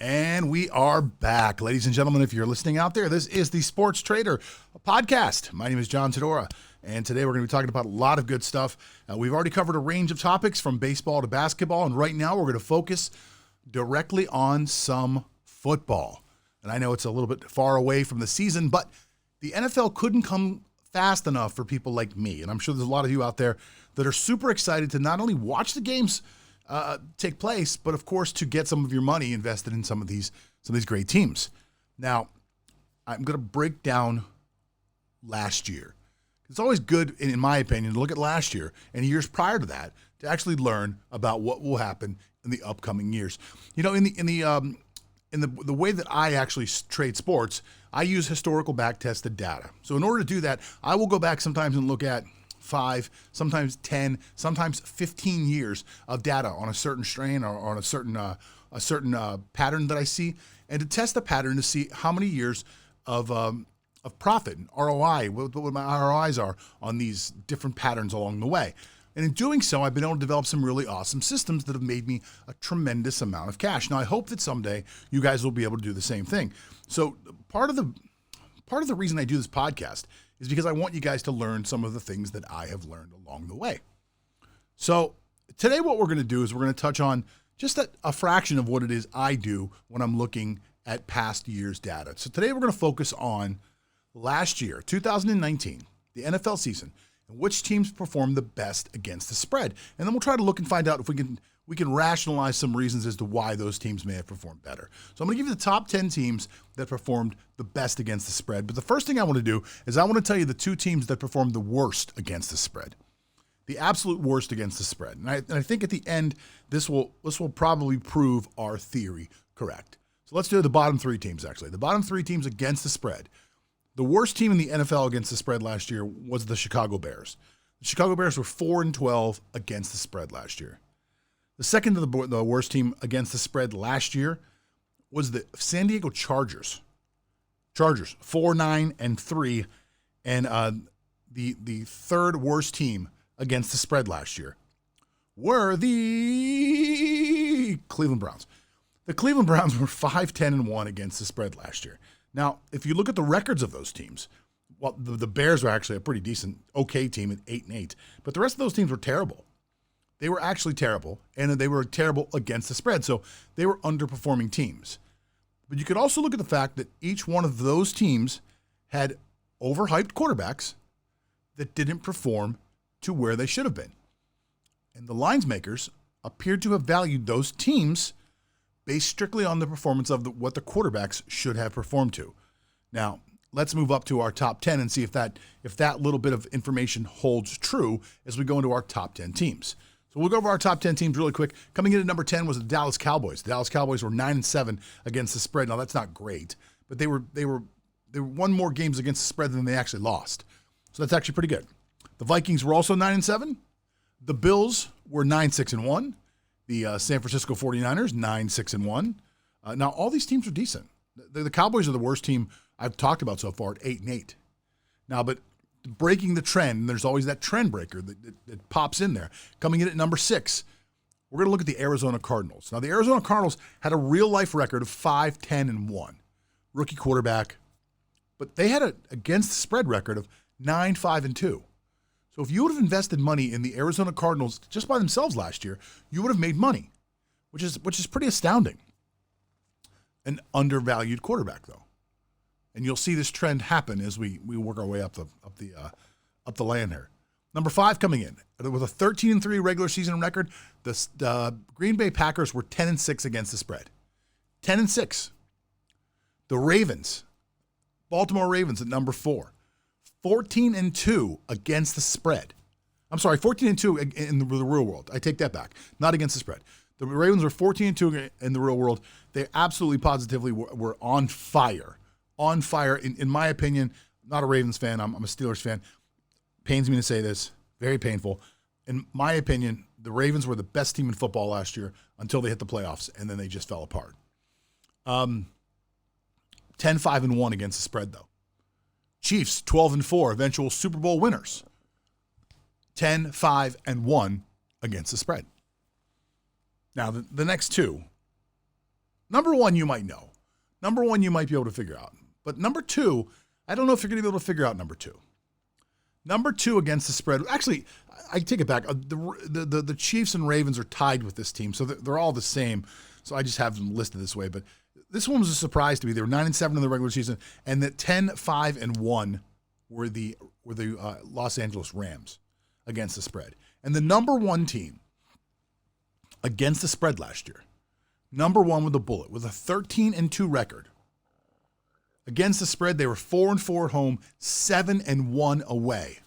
And we are back. Ladies and gentlemen, if you're listening out there, this is the Sports Trader podcast. My name is John Todora, and today we're going to be talking about a lot of good stuff. We've already covered a range of topics from baseball to basketball, and right now we're going to focus directly on some football. And I know it's a little bit far away from the season, but the NFL couldn't come fast enough for people like me. And I'm sure there's a lot of you out there that are super excited to not only watch the games take place, but of course to get some of your money invested in some of these great teams. Now, I'm going to break down last year. It's always good, in my opinion, to look at last year and years prior to that to actually learn about what will happen in the upcoming years. You know, in the way that I actually trade sports, I use historical back-tested data. So in order to do that, I will go back sometimes and look at 5, sometimes 10, sometimes 15 years of data on a certain strain or on a certain pattern that I see, and to test the pattern to see how many years of profit and ROI, what my ROIs are on these different patterns along the way. And in doing so, I've been able to develop some really awesome systems that have made me a tremendous amount of cash. Now, I hope that someday you guys will be able to do the same thing. So part of the reason I do this podcast is because I want you guys to learn some of the things that I have learned along the way. So today what we're going to do is we're going to touch on just a fraction of what it is I do when I'm looking at past year's data. So today we're going to focus on last year, 2019, the NFL season, and which teams performed the best against the spread. And then we'll try to look and find out if we can rationalize some reasons as to why those teams may have performed better. So I'm going to give you the top 10 teams that performed the best against the spread. But the first thing I want to do is I want to tell you the 2 teams that performed the worst against the spread. The absolute worst against the spread. And I think at the end, this will probably prove our theory correct. So let's do the bottom 3 teams, actually. The bottom 3 teams against the spread. The worst team in the NFL against the spread last year was the Chicago Bears. The Chicago Bears were 4-12 against the spread last year. The second to the worst team against the spread last year was the San Diego Chargers. 4-9-3, and the third worst team against the spread last year were the Cleveland Browns. The Cleveland Browns were 5-10-1 against the spread last year. Now, if you look at the records of those teams, well, the Bears were actually a pretty decent, okay team at 8-8, but the rest of those teams were terrible. They were actually terrible, and they were terrible against the spread, so they were underperforming teams. But you could also look at the fact that each one of those teams had overhyped quarterbacks that didn't perform to where they should have been. And the lines makers appeared to have valued those teams based strictly on the performance of what the quarterbacks should have performed to. Now, let's move up to our top 10 and see if that little bit of information holds true as we go into our top 10 teams. So we'll go over our top 10 teams really quick. Coming in at number 10 was the Dallas Cowboys. The Dallas Cowboys were 9-7 against the spread. Now, that's not great, but they won more games against the spread than they actually lost. So that's actually pretty good. The Vikings were also 9-7. The Bills were 9-6-1. The San Francisco 49ers, 9-6-1. Now, all these teams are decent. The Cowboys are the worst team I've talked about so far at 8-8. Now, but breaking the trend, and there's always that trend breaker that pops in there. Coming in at number 6, we're going to look at the Arizona Cardinals. Now, the Arizona Cardinals had a real-life record of 5-10-1. Rookie quarterback. But they had an against-the-spread record of 9-5-2. So if you would have invested money in the Arizona Cardinals just by themselves last year, you would have made money, which is pretty astounding. An undervalued quarterback, though. And you'll see this trend happen as we work our way up the land here. Number 5 coming in with a 13-3 regular season record. The Green Bay Packers were 10-6 against the spread. 10-6. The Ravens, Baltimore Ravens at number 4, 14-2 against the spread. I'm sorry, 14-2 in the real world. I take that back. Not against the spread. The Ravens were 14-2 in the real world. They absolutely positively were on fire. On fire. In my opinion, I'm not a Ravens fan. I'm a Steelers fan. Pains me to say this. Very painful. In my opinion, the Ravens were the best team in football last year until they hit the playoffs, and then they just fell apart. 10-5-1 against the spread, though. Chiefs, 12-4, eventual Super Bowl winners. 10-5-1 against the spread. Now, the next two number one, you might know. Number one, you might be able to figure out. But number two, I don't know if you're going to be able to figure out number two. Number two against the spread. Actually, I take it back. The Chiefs and Ravens are tied with this team, so they're all the same. So I just have them listed this way. But this one was a surprise to me. They were 9-7 in the regular season, and that 10-5-1 were the Los Angeles Rams against the spread. And the number one team against the spread last year, number one with a bullet, with a 13-2 record. Against the spread, they were 4-4 at home, 7-1 away.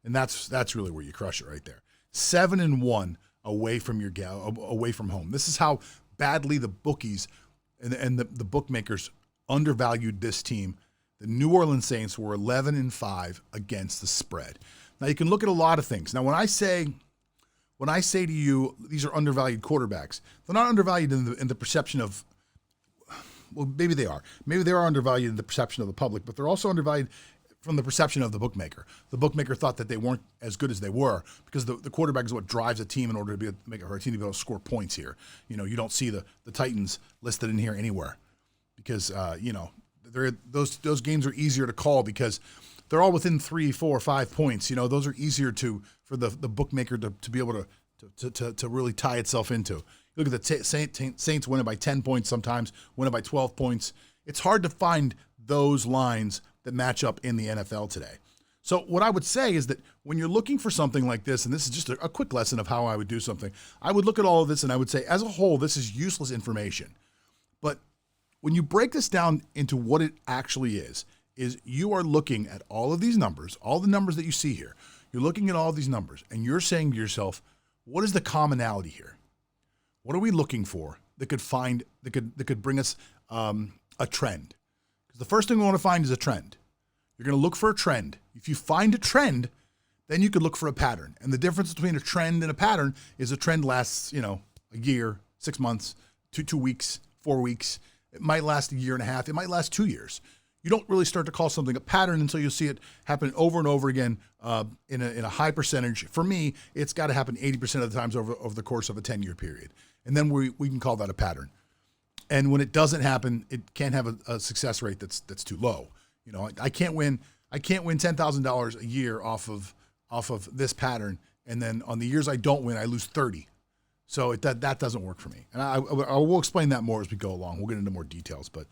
And that's really where you crush it right there. 7-1 away from home. This is how badly the bookies and the bookmakers undervalued this team. The New Orleans Saints were 11-5 against the spread. Now you can look at a lot of things. Now when I say to you these are undervalued quarterbacks, they're not undervalued in the perception of, well, maybe they are. Maybe they are undervalued in the perception of the public, but they're also undervalued from the perception of the bookmaker. The bookmaker thought that they weren't as good as they were because the quarterback is what drives a team in order to be able to make a team to be able to score points here. You know, you don't see the Titans listed in here anywhere because those games are easier to call because they're all within 3, 4, 5 points. You know, those are easier for the bookmaker to be able to really tie itself into. Look at the Saints winning by 10 points sometimes, winning by 12 points. It's hard to find those lines that match up in the NFL today. So what I would say is that when you're looking for something like this, and this is just a quick lesson of how I would do something, I would look at all of this and I would say, as a whole, this is useless information. But when you break this down into what it actually is you are looking at all of these numbers, all the numbers that you see here. You're looking at all of these numbers, and you're saying to yourself, what is the commonality here? What are we looking for that could bring us a trend? Because the first thing we want to find is a trend. You're going to look for a trend. If you find a trend, then you could look for a pattern. And the difference between a trend and a pattern is a trend lasts, a year, 6 months, 2 weeks, 4 weeks. It might last a year and a half. It might last 2 years. You don't really start to call something a pattern until you see it happen over and over again in a high percentage. For me, it's got to happen 80% of the times over the course of a 10-year period. And then we can call that a pattern. And when it doesn't happen, it can't have a success rate that's too low. You know, I can't win $10,000 a year off of this pattern, and then on the years I don't win, I lose 30. So that doesn't work for me. And I will explain that more as we go along. We'll get into more details, but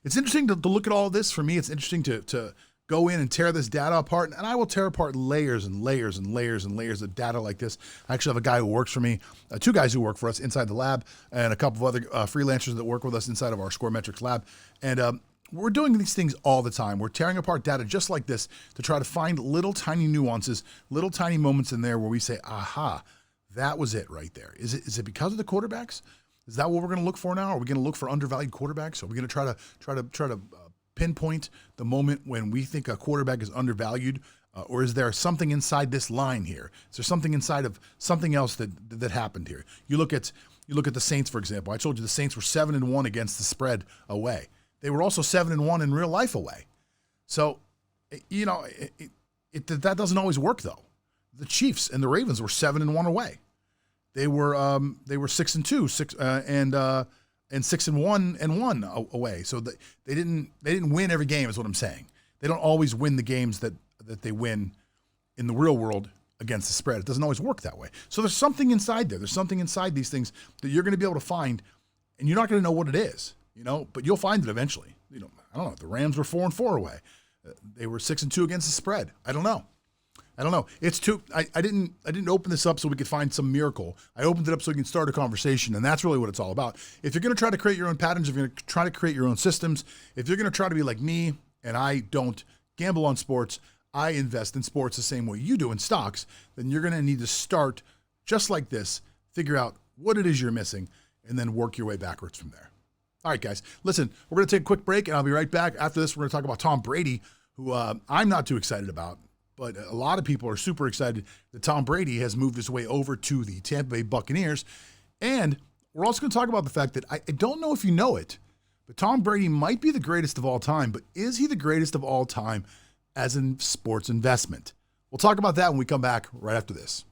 it's interesting to look at all of this. For me, it's interesting to go in and tear this data apart, and I will tear apart layers and layers and layers and layers of data like this. I actually have a guy who works for me, 2 guys who work for us inside the lab, and a couple of other freelancers that work with us inside of our ScoreMetrics lab. And we're doing these things all the time. We're tearing apart data just like this to try to find little tiny nuances, little tiny moments in there where we say, aha, that was it right there. Is it because of the quarterbacks? Is that what we're going to look for now? Are we going to look for undervalued quarterbacks? Are we going to try to pinpoint the moment when we think a quarterback is undervalued, or is there something inside this line here? Is there something inside of something else that happened here? You look at the Saints, for example. I told you the Saints were 7-1 against the spread away. They were also 7-1 in real life away. So, that doesn't always work though. The Chiefs and the Ravens were 7-1 away. They were 6-2, and 6-1 away. So they didn't win every game, is what I'm saying. They don't always win the games that they win in the real world against the spread. It doesn't always work that way. So there's something inside there. There's something inside these things that you're going to be able to find, and you're not going to know what it is, but you'll find it eventually. I don't know. The Rams were 4-4 away. They were 6-2 against the spread. I don't know. It's too. I didn't open this up so we could find some miracle. I opened it up so we can start a conversation, and that's really what it's all about. If you're going to try to create your own patterns, if you're going to try to create your own systems, if you're going to try to be like me, and I don't gamble on sports, I invest in sports the same way you do in stocks, then you're going to need to start just like this, figure out what it is you're missing, and then work your way backwards from there. All right, guys, listen, we're going to take a quick break, and I'll be right back. After this, we're going to talk about Tom Brady, who I'm not too excited about. But a lot of people are super excited that Tom Brady has moved his way over to the Tampa Bay Buccaneers. And we're also going to talk about the fact that I don't know if you know it, but Tom Brady might be the greatest of all time. But is he the greatest of all time as in sports investment? We'll talk about that when we come back right after this.